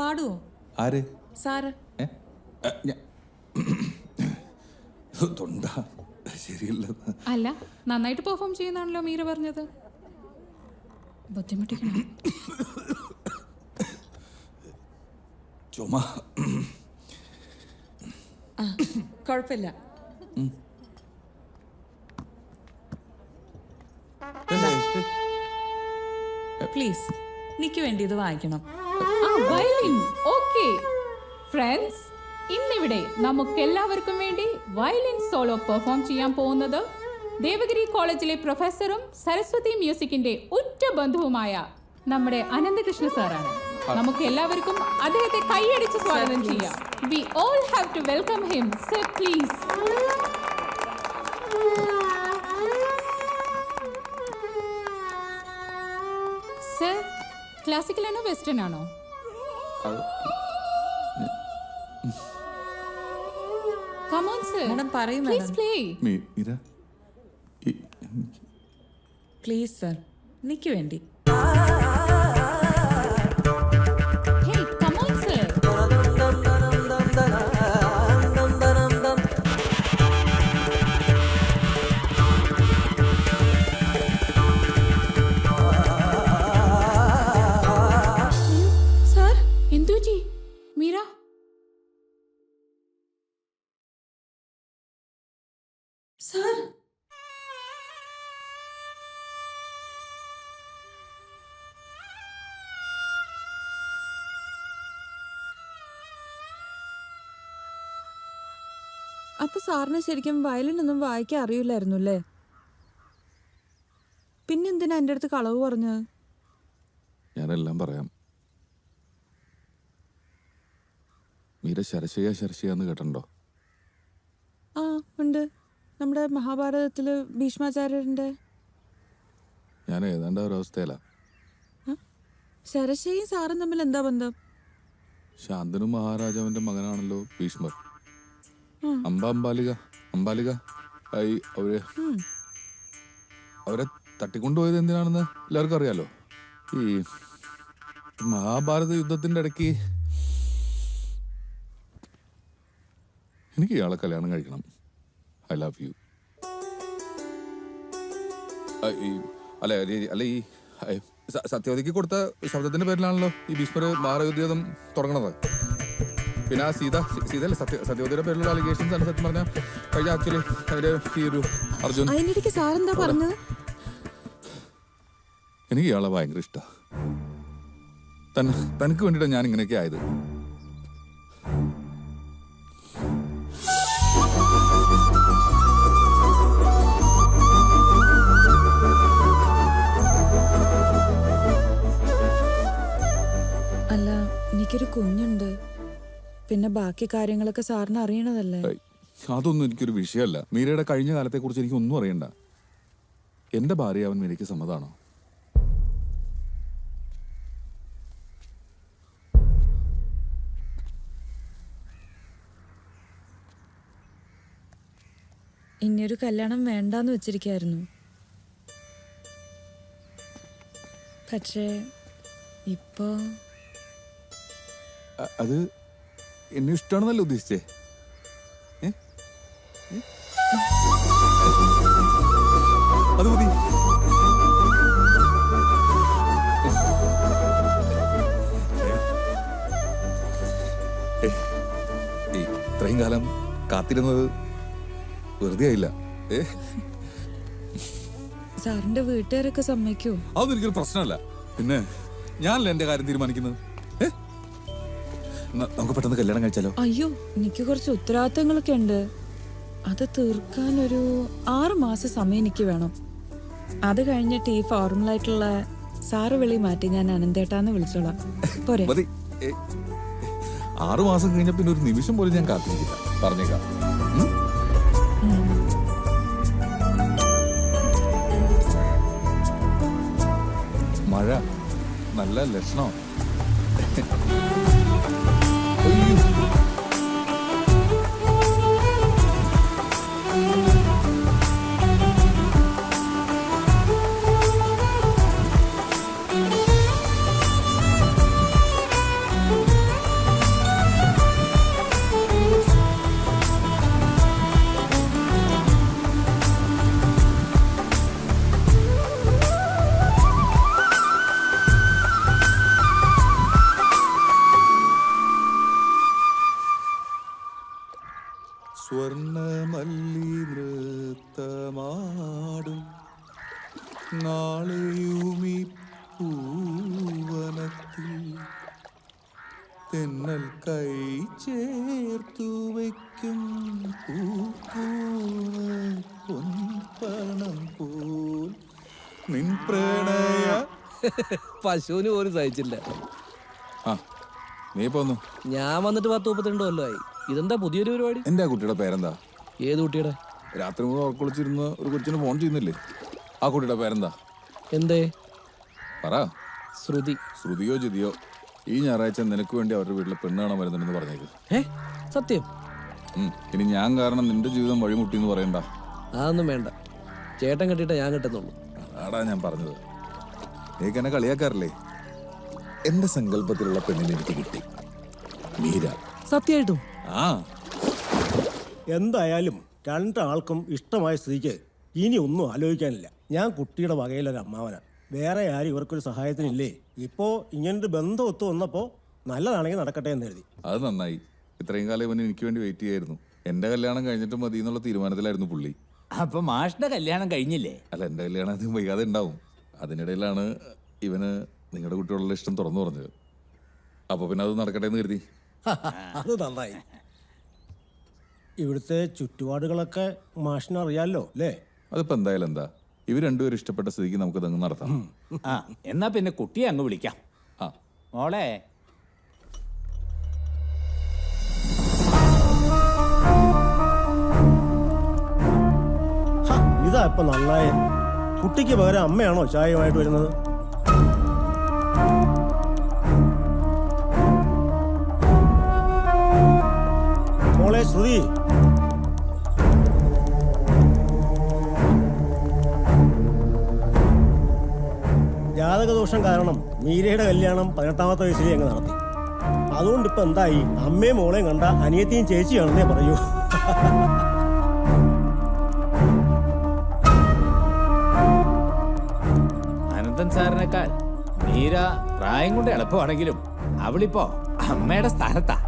പാടുവോ? ആര്? സാറ്. തൊണ്ട ശരിയല്ല. അല്ല, നന്നായിട്ട് പെർഫോം ചെയ്യുന്നാണല്ലോ മീര പറഞ്ഞത്. ബുദ്ധിമുട്ടിക്കണം. ചുമ. കുഴപ്പമില്ല. പ്ലീസ് എനിക്ക് വേണ്ടി ഇത് വായിക്കണം. വയലിൻ. ഓക്കേ ഫ്രണ്ട്സ്, ഇന്നിവിടെ നമുക്കെല്ലാവർക്കും വേണ്ടി വയലിൻ സോളോ പെർഫോം ചെയ്യാൻ പോകുന്നത് ദേവഗിരി കോളേജിലെ പ്രൊഫസറും സരസ്വതി മ്യൂസിക്കിന്റെ ഉറ്റ ബന്ധുവുമായ നമ്മുടെ അനന്തകൃഷ്ണ സാറാണ്. നമുക്ക് എല്ലാവർക്കും അദ്ദേഹത്തെ കൈയടിച്ച് സ്വാഗതം ചെയ്യാം. We all have to welcome him. Sir, please. Sir, classical ആണോ വെസ്റ്റേൺ ആണോ? Come on, sir. Madam, പറയൂ Please madam. play. Meera, please sir, എനിക്ക് വേണ്ടി. Hey, come on, sir. Sir, എന്തുപറ്റി? മീര, സർ. അപ്പൊ സാറിന് ശരിക്കും വയലിൻ ഒന്നും വായിക്കാൻ അറിയില്ലായിരുന്നു അല്ലേ? പിന്നെന്തിനാ എൻ്റെ അടുത്ത് കളവ് പറഞ്ഞത്? ഞാനെല്ലാം പറയാം. മീര ശരശയ്യാന്ന് കേട്ടിട്ടുണ്ടോ? ആ ഉണ്ട്, നമ്മുടെ മഹാഭാരതത്തില് ഭീഷ്മാചാര്യരുടെ. ഞാൻ ഏതാണ്ട് ഒരവസ്ഥയിലാ. ശരശയും സാറും തമ്മിൽ എന്താ ബന്ധം? ശാന്തനു മഹാരാജാവിന്റെ മകനാണല്ലോ ഭീഷ്മർ. അംബാലിക അവരെ തട്ടിക്കൊണ്ടുപോയത് എന്തിനാണെന്ന് എല്ലാവർക്കും അറിയാലോ. ഈ മഹാഭാരത യുദ്ധത്തിന്റെ ഇടയ്ക്ക് എനിക്ക് ഇയാളെ കല്യാണം കഴിക്കണം. I love you. അല്ല ഈ സത്യവതിക്ക് കൊടുത്ത ശബ്ദത്തിന്റെ പേരിലാണല്ലോ ഈ ഭീഷ്മർ മഹായുദ്ധം തുടങ്ങണത്. പിന്നെ ആ സീതല്ലേ സത്യവതിയുടെ പേരിലുള്ള അലിഗേഷൻസ് ആണ് സത്യം പറഞ്ഞാൽ കഴിഞ്ഞ ആക്ച്വലി അതിന്റെ ഈ ഒരു അർജുൻ. അതിനിടയ്ക്ക് സാറെന്താ പറഞ്ഞത്? എനിക്ക് ഇയാളെ ഭയങ്കര ഇഷ്ടമാണ്. തനിക്ക് വേണ്ടിയിട്ടാണ് ഞാൻ ഇങ്ങനെയൊക്കെ ആയത്. അല്ല, എനിക്കൊരു കുഞ്ഞുണ്ട്. പിന്നെ ബാക്കി കാര്യങ്ങളൊക്കെ സാറിന് അറിയണതല്ലേ? അതൊന്നും എനിക്കൊരു വിഷയമല്ല. മീരയുടെ കഴിഞ്ഞ കാലത്തെ കുറിച്ച് എനിക്ക് ഒന്നും അറിയണ്ട. എന്റെ ഭാര്യ അവൻ മീരയ്ക്ക് സമ്മതാണോ? ഇനിയൊരു കല്യാണം വേണ്ടാന്ന് വെച്ചിരിക്കായിരുന്നു. പക്ഷേ ഇപ്പോ അത് എന്നെ ഇഷ്ടമാണെന്നല്ലേ ഉദ്ദേശിച്ചേ? അത് മതി. ഇത്രയും കാലം കാത്തിരുന്നത് വെറുതെ ആയില്ല. സാറിന്റെ വീട്ടുകാരൊക്കെ സമ്മതിക്കോ? അതൊന്നും എനിക്കൊരു പ്രശ്നമല്ല. പിന്നെ ഞാനല്ല എന്റെ കാര്യം തീരുമാനിക്കുന്നത്. നമുക്ക് പെട്ടെന്ന് കല്യാണം കഴിച്ചാലോ? അയ്യോ, എനിക്ക് കുറച്ച് ഉത്തരവാദിത്തങ്ങളൊക്കെ ഉണ്ട്. അത് തീർക്കാൻ ഒരു 6 മാസം സമയം എനിക്ക് വേണം. അത് കഴിഞ്ഞിട്ട് ഈ ഫോർമലായിട്ടുള്ള സാറ് വിളി മാറ്റി ഞാൻ അനന്തേട്ടാന്ന് വിളിച്ചോളാം. പോരെ? 6 മാസം കഴിഞ്ഞ പിന്നെ ഒരു നിമിഷം പോലും ഞാൻ കാത്തിരിക്കില്ല. പറഞ്ഞേക്കാം. മഴ നല്ല ലക്ഷണം. നൃത്തമാടും നാളെയുമീ പൂവനത്തിൽ തെന്നൽ കൈ ചേർത്തു വയ്ക്കും പൊൻപണം പോൽ നിൻ പ്രണയ. പശുവിന് പോലും സഹിച്ചില്ല. ആ നീ പോന്നു. ഞാൻ വന്നിട്ട് 10-32 കൊല്ലമായി. ഇതെന്താ പുതിയൊരു പരിപാടി? എൻ്റെ ആ കുട്ടിയുടെ പേരെന്താ? ഏത് കുട്ടിയുടെ? രാത്രി മുഴുവൻ ഉറക്കൊളിച്ചിരുന്ന് ഒരു കൊച്ചിന് ഫോൺ ചെയ്യുന്നില്ലേ, ആ കുട്ടിയുടെ പേരെന്താ? എന്തേ? പറ. ശ്രുതി. ശ്രുതിയോ ജിതിയോ ഈ ഞായറാഴ്ച നിനക്ക് വേണ്ടി അവരുടെ വീട്ടിൽ പെണ്ണ് കാണാൻ വരുന്നുണ്ടെന്ന് പറഞ്ഞേക്ക്. സത്യം? ഇനി ഞാൻ കാരണം നിന്റെ ജീവിതം വഴിമുട്ടി എന്ന് പറയണ്ട. അതൊന്നും വേണ്ട. ചേട്ടൻ കെട്ടിയിട്ടേ ഞാൻ കെട്ടുന്നുള്ളൂ. അതാടാ ഞാൻ പറഞ്ഞത്. നീക്ക് എന്നെ കളിയാക്കാറില്ലേ? എന്റെ സങ്കല്പത്തിലുള്ള പെണ്ണിനെ എനിക്ക് കിട്ടി, മീര. സത്യമായിട്ടും? ആ. എന്തായാലും രണ്ടാൾക്കും ഇഷ്ടമായ സ്ഥിതിക്ക് ഇനി ഒന്നും ആലോചിക്കാനില്ല. ഞാൻ കുട്ടിയുടെ വകയിലൊരു അമ്മാവനാണ്. വേറെ ആരും ഇവർക്കൊരു സഹായത്തിനില്ലേ? ഇപ്പോൾ ഇങ്ങനൊരു ബന്ധം ഒത്തു വന്നപ്പോൾ നല്ലതാണെങ്കിൽ നടക്കട്ടെ എന്ന് കരുതി. അത് നന്നായി. ഇത്രയും കാലം ഇവന് എനിക്ക് വേണ്ടി വെയിറ്റ് ചെയ്യായിരുന്നു. എന്റെ കല്യാണം കഴിഞ്ഞിട്ട് മതി എന്നുള്ള തീരുമാനത്തിലായിരുന്നു പുള്ളി. അപ്പൊ മാഷിന്റെ കല്യാണം കഴിഞ്ഞില്ലേ? അല്ല, എന്റെ കല്യാണം അധികം വൈകാതെ ഉണ്ടാവും. അതിനിടയിലാണ് ഇവന് നിങ്ങളുടെ കുട്ടിയോടുള്ള ഇഷ്ടം തുറന്നു പറഞ്ഞത്. അപ്പൊ പിന്നെ അത് നടക്കട്ടെ എന്ന് കരുതി. അത് നന്നായി. ഇവിടുത്തെ ചുറ്റുപാടുകളൊക്കെ മാഷിന് അറിയാലോ അല്ലേ? അതിപ്പോ എന്തായാലും എന്താ, ഇവർ രണ്ടുപേരും ഇഷ്ടപ്പെട്ട സ്ഥിതിക്ക് നമുക്ക് ഇതങ്ങ് നടത്താം. ആ എന്നാ പിന്നെ കുട്ടിയെ അങ്ങ് വിളിക്കാം. ആ മോളെ. ഇതാ ഇപ്പൊ നന്നായി. കുട്ടിക്ക് പകരം അമ്മയാണോ ചായയുമായിട്ട് വരുന്നത്? മോളെ ശ്രുതി, ജാതകദോഷം കാരണം മീരയുടെ കല്യാണം 18-ാമത്തെ വയസ്സിൽ അങ്ങ് നടത്തി. അതുകൊണ്ട് ഇപ്പൊ എന്തായി, അമ്മയും മോളെയും കണ്ട അനിയത്തിയും ചേച്ചിയാണെന്നേ പറയൂ. അനന്തൻ സാറിനേക്കാൾ മീര പ്രായം കൊണ്ട് എളുപ്പമാണെങ്കിലും അവളിപ്പോ അമ്മയുടെ സ്ഥാനത്താ.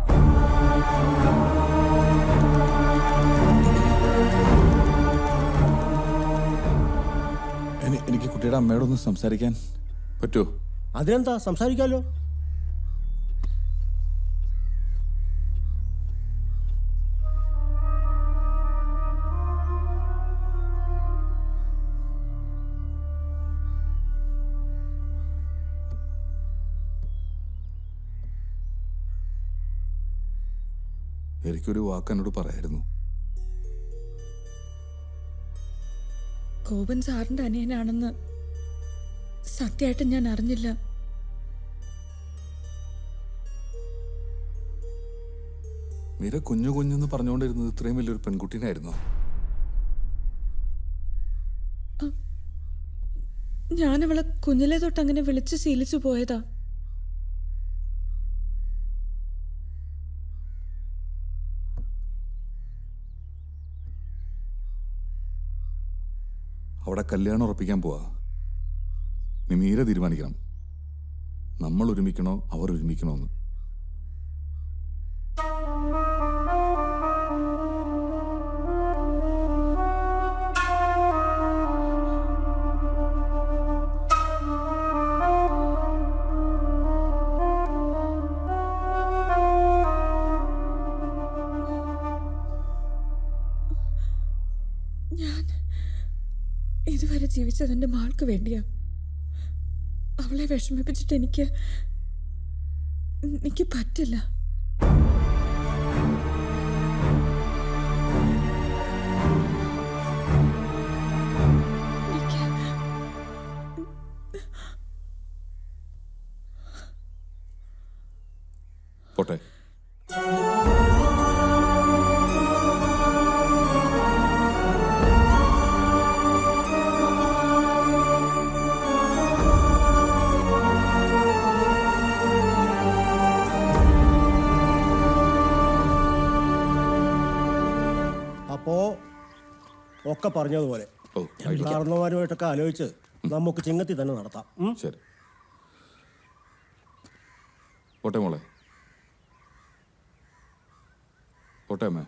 എനിക്ക് കുട്ടിയുടെ അമ്മയോടൊന്ന് സംസാരിക്കാൻ പറ്റുമോ? അതിനെന്താ, സംസാരിക്കാലോ. എനിക്കൊരു വാക്ക് എന്നോട് പറയായിരുന്നു. ഗോപൻ സാറിന്റെ അനിയനാണെന്ന് സത്യമായിട്ട് ഞാൻ അറിഞ്ഞില്ല. മീര കുഞ്ഞു കുഞ്ഞെന്ന് പറഞ്ഞുകൊണ്ടിരുന്നത് ഇത്രയും വലിയൊരു പെൺകുട്ടീനായിരുന്നു. ഞാനവളെ കുഞ്ഞിലെ തൊട്ട് അങ്ങനെ വിളിച്ച് ശീലിച്ചു പോയതാ. അവിടെ കല്യാണം ഉറപ്പിക്കാൻ പോവാ. നീ മീര തീരുമാനിക്കണം, നമ്മൾ ഒരുമിക്കണോ അവർ ഒരുമിക്കണോ എന്ന്. ഞാൻ ഇതുവരെ ജീവിച്ചത് എൻ്റെ മാൾക്ക് വേണ്ടിയാ. അവളെ വിഷമിപ്പിച്ചിട്ട് എനിക്ക് പറ്റില്ല. പോട്ടെ. അപ്പോ ഒക്കെ പറഞ്ഞതുപോലെ ഓ, ആയിക്കോട്ടെ. കാരണവന്മാരുമായിട്ടൊക്കെ ആലോചിച്ച് നമുക്ക് ചിങ്ങത്തി തന്നെ നടത്താം. ശരി, പോട്ടെ മോളെ, പോട്ടെ അമ്മേ.